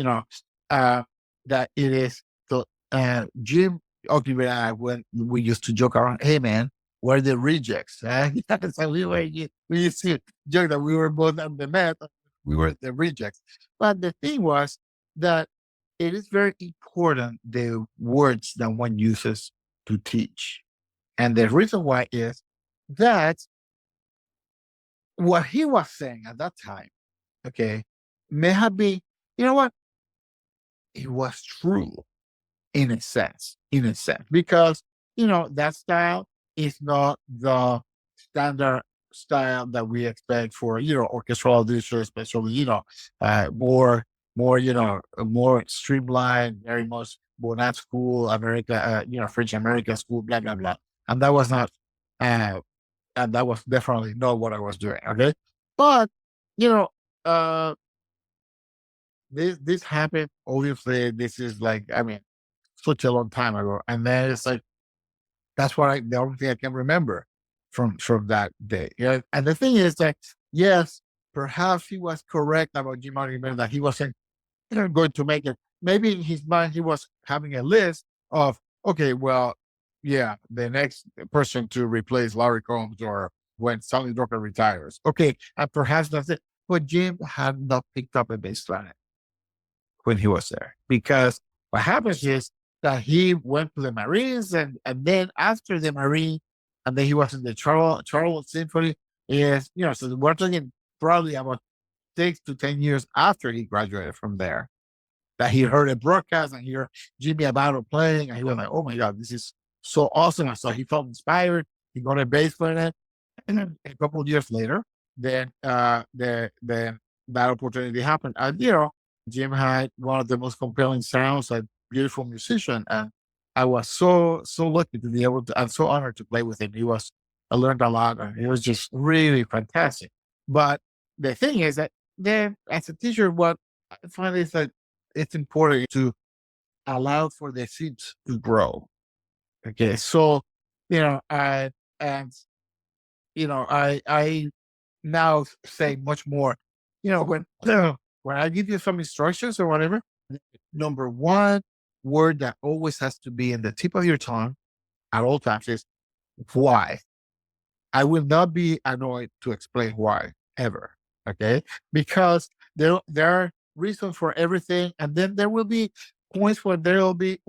you know, uh, that it is the Jim Ogilvy and I, when we used to joke around, hey man, we're the rejects. So we used to joke that we were both on the net, we were the rejects. But the thing was that it is very important the words that one uses to teach. And the reason why is that what he was saying at that time, okay, may have been, you know what, it was true in a sense, because that style is not the standard style that we expect for orchestral audition, especially more more streamlined, very much Bonat school, America, French American school, blah blah blah, and that was not, uh, and that was definitely not what I was doing. Okay, but you know, uh, this happened. Obviously, this is like, I mean, such a long time ago. And then it's like that's what the only thing I can remember from that day. Yeah. And the thing is that yes, perhaps he was correct about Jim Morrison that he wasn't going to make it. Maybe in his mind he was having a list of, okay, well, yeah, the next person to replace Larry Combs or when Stanley Drucker retires. Okay, and perhaps that's it. But Jim had not picked up a bass line when he was there. Because what happens is that he went to the Marines, and then after the Marine, and then he was in the Charles Symphony. Is, so we're talking probably about 6 to 10 years after he graduated from there, that he heard a broadcast and hear Jimmy Abato playing, and he was like, "Oh my God, this is so awesome!" And so he felt inspired. He got a bass player, and then a couple of years later, then that opportunity happened. And Jim had one of the most compelling sounds, a beautiful musician, and I was so lucky to be able to. I'm so honored to play with him. I learned a lot, and he was just really fantastic. But the thing is that then, as a teacher, what I find is that it's important to allow for the seeds to grow. Okay, so I and I now say much more. When when I give you some instructions or whatever, number one word that always has to be in the tip of your tongue at all times is why. I will not be annoyed to explain why ever. Okay, because there are reasons for everything, and then there will be points where there will be